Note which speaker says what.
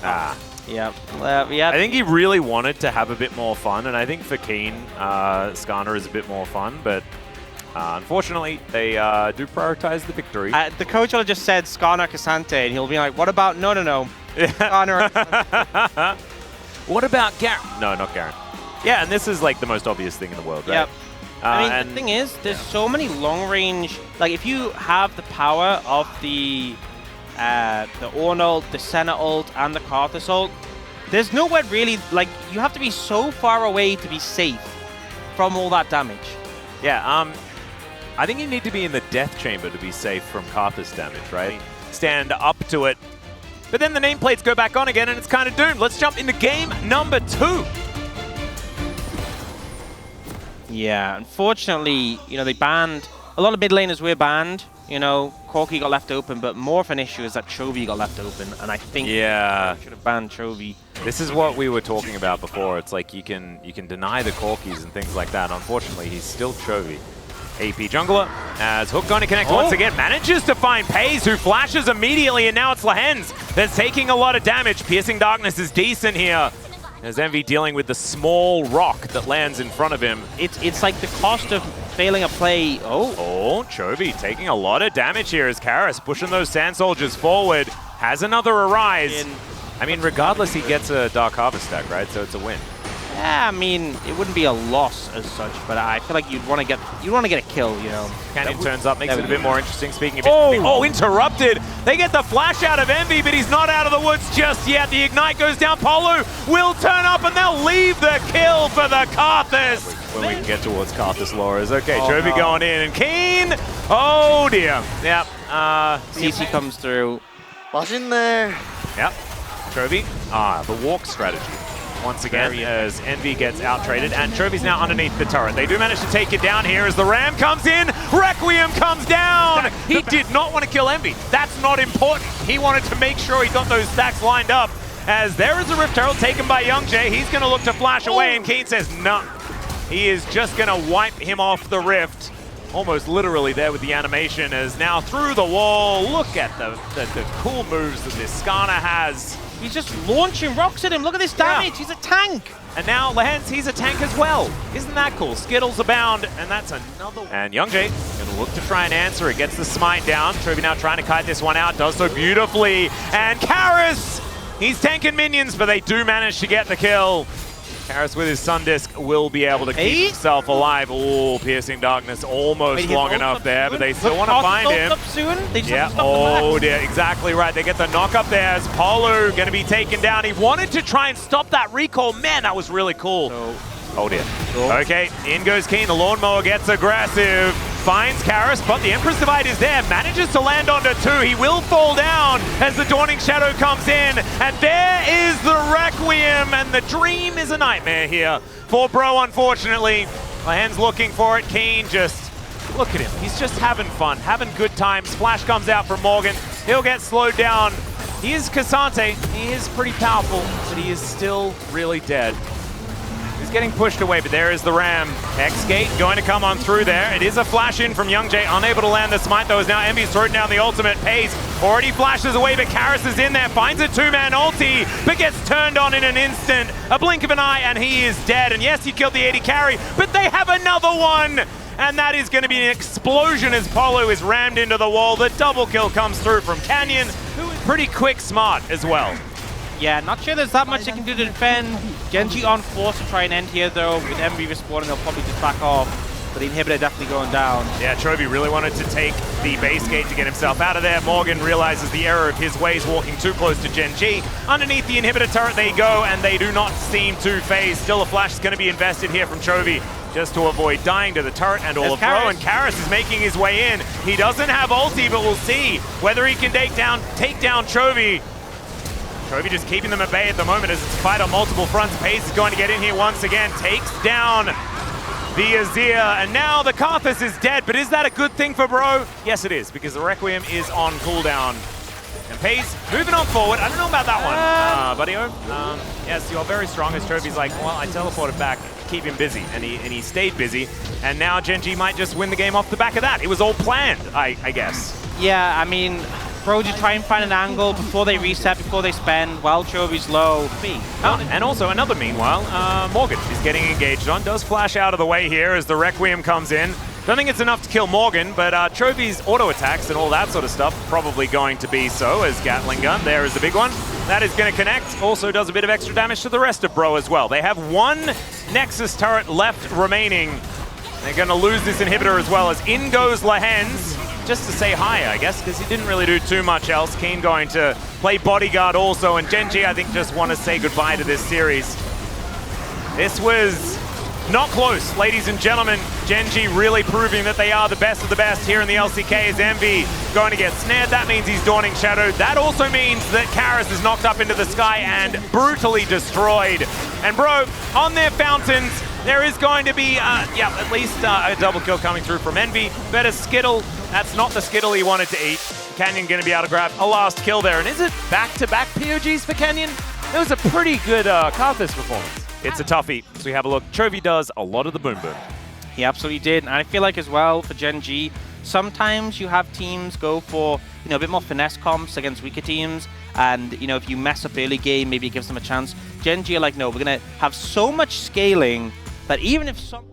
Speaker 1: Yeah.
Speaker 2: I think he really wanted to have a bit more fun, and I think for Keen, Skarner is a bit more fun, but unfortunately, they do prioritize the victory.
Speaker 1: The coach will have just said Skarner Cassante, and he'll be like, what about, no. Skarner Cassante.
Speaker 2: What about Garen? No, not Garen. Yeah, and this is like the most obvious thing in the world, right?
Speaker 1: Yep. I mean, the thing is, there's so many long-range, like if you have the power of the Ornn ult, the Senna ult, and the Karthus ult, there's nowhere really, like, you have to be so far away to be safe from all that damage.
Speaker 2: Yeah, I think you need to be in the death chamber to be safe from Karthus damage, right? Stand up to it. But then the nameplates go back on again, and it's kind of doomed. Let's jump into game number 2.
Speaker 1: Yeah, unfortunately, you know, they banned, a lot of mid laners were banned. You know, Corki got left open, but more of an issue is that Chovy got left open, and I think should have banned Chovy.
Speaker 2: This is what we were talking about before. It's like you can deny the Corkis and things like that. Unfortunately, he's still Chovy. AP jungler, as Hook going to connect once again, manages to find Paze, who flashes immediately, and now it's Lehens that's taking a lot of damage. Piercing Darkness is decent here, as Envy dealing with the small rock that lands in front of him.
Speaker 1: It's like the cost of failing a play.
Speaker 2: Oh, Chovy taking a lot of damage here as Karis pushing those Sand Soldiers forward. Has another Arise. I mean, regardless, he gets a Dark Harvest stack, right? So it's a win.
Speaker 1: Yeah, I mean, it wouldn't be a loss as such, but I feel like you'd want to get a kill, you know.
Speaker 2: Canyon turns up, makes it a bit more interesting. Speaking of interrupted. They get the flash out of Envy, but he's not out of the woods just yet. The Ignite goes down. Polu will turn up, and they'll leave the kill for the Karthus. When we can get towards Karthus Laura's. Okay, Chovy going in, and Keen. Oh dear. Yep.
Speaker 1: CC comes through.
Speaker 3: 맛있네.
Speaker 2: Yep. Chovy. The walk strategy. Once again, as Envy gets out-traded, and Chovy's now underneath the turret. They do manage to take it down here as the Ram comes in. Requiem comes down! He did not want to kill Envy. That's not important. He wanted to make sure he got those stacks lined up, as there is a Rift Herald taken by Young Jay. He's going to look to flash away, and Keen says, no. He is just going to wipe him off the Rift. Almost literally there with the animation, as now through the wall. Look at the cool moves that this Skarner has.
Speaker 1: He's just launching rocks at him. Look at this damage. He's a tank.
Speaker 2: And now Lehens, he's a tank as well. Isn't that cool? Skittles abound, and that's another one. And Young Jay gonna look to try and answer it. Gets the smite down. Chovy now trying to kite this one out. Does so beautifully. And Karis, he's tanking minions, but they do manage to get the kill. Karis with his Sun Disc will be able to keep himself alive. Oh, Piercing Darkness almost long enough there, but they still want to find him.
Speaker 1: Yeah,
Speaker 2: oh dear, exactly right. They get the knock up there as Polu going to be taken down. He wanted to try and stop that recall. Man, that was really cool. Oh dear. Okay, in goes Keen. The Lawnmower gets aggressive. Finds Karis, but the Emperor's Divide is there. Manages to land onto 2. He will fall down as the Dawning Shadow comes in. And there is the Requiem, and the dream is a nightmare here for Bro, unfortunately. Lehens looking for it. Keen just, look at him. He's just having fun, having good times. Flash comes out from Morgan. He'll get slowed down. He is Cassante. He is pretty powerful, but he is still really dead. He's getting pushed away, but there is the Ram. X-Gate going to come on through there. It is a flash in from Young Jay, unable to land the smite though, as now Envy's throwing down the ultimate. Pace already flashes away, but Karis is in there, finds a 2-man ulti, but gets turned on in an instant. A blink of an eye, and he is dead. And yes, he killed the 80 carry, but they have another one! And that is going to be an explosion as Polu is rammed into the wall. The double kill comes through from Canyon, who is pretty quick smart as well.
Speaker 1: Yeah, not sure there's that much they can do to defend. Genji on force to try and end here though. With Envy respawning, they'll probably just back off. But the inhibitor definitely going down.
Speaker 2: Yeah, Chovy really wanted to take the base gate to get himself out of there. Morgan realizes the error of his ways, walking too close to Genji. Underneath the inhibitor turret they go, and they do not seem to phase. Still a flash is going to be invested here from Chovy, just to avoid dying to the turret and all of Bro. And Karis is making his way in. He doesn't have ulti, but we'll see whether he can take down Chovy. Chovy just keeping them at bay at the moment as it's a fight on multiple fronts. Pace is going to get in here once again, takes down the Azir, and now the Karthus is dead, but is that a good thing for Bro? Yes, it is, because the Requiem is on cooldown. And Pace moving on forward. I don't know about that one, buddy. Yes, you're very strong, as Chovy's like, well, I teleported back, keep him busy, and he stayed busy, and now Genji might just win the game off the back of that. It was all planned, I guess.
Speaker 1: Yeah, I mean, Bro, just try and find an angle before they reset, before they spend, while Chovy's low.
Speaker 2: Oh, and also another meanwhile, Morgan is getting engaged on, does flash out of the way here as the Requiem comes in. Don't think it's enough to kill Morgan, but Chovy's auto attacks and all that sort of stuff probably going to be so, as Gatling gun, there is the big one. That is going to connect, also does a bit of extra damage to the rest of Bro as well. They have one Nexus turret left remaining. They're going to lose this inhibitor as well, as in goes Lahens, just to say hi, I guess, because he didn't really do too much else. Keen going to play bodyguard also, and Genji, I think, just want to say goodbye to this series. This was not close, ladies and gentlemen. Genji really proving that they are the best of the best here in the LCK, as Envy going to get snared. That means he's Dawning Shadow. That also means that Karis is knocked up into the sky and brutally destroyed. And Bro, on their fountains, there is going to be, at least a double kill coming through from Envy. Better Skittle. That's not the Skittle he wanted to eat. Canyon going to be able to grab a last kill there. And is it back-to-back POGs for Canyon? That was a pretty good Karthus performance. It's a toughie. So we have a look. Chovy does a lot of the boom boom.
Speaker 1: He absolutely did. And I feel like as well for Gen G, sometimes you have teams go for, a bit more finesse comps against weaker teams. And, if you mess up early game, maybe it gives them a chance. Gen G are like, no, we're going to have so much scaling that even if some...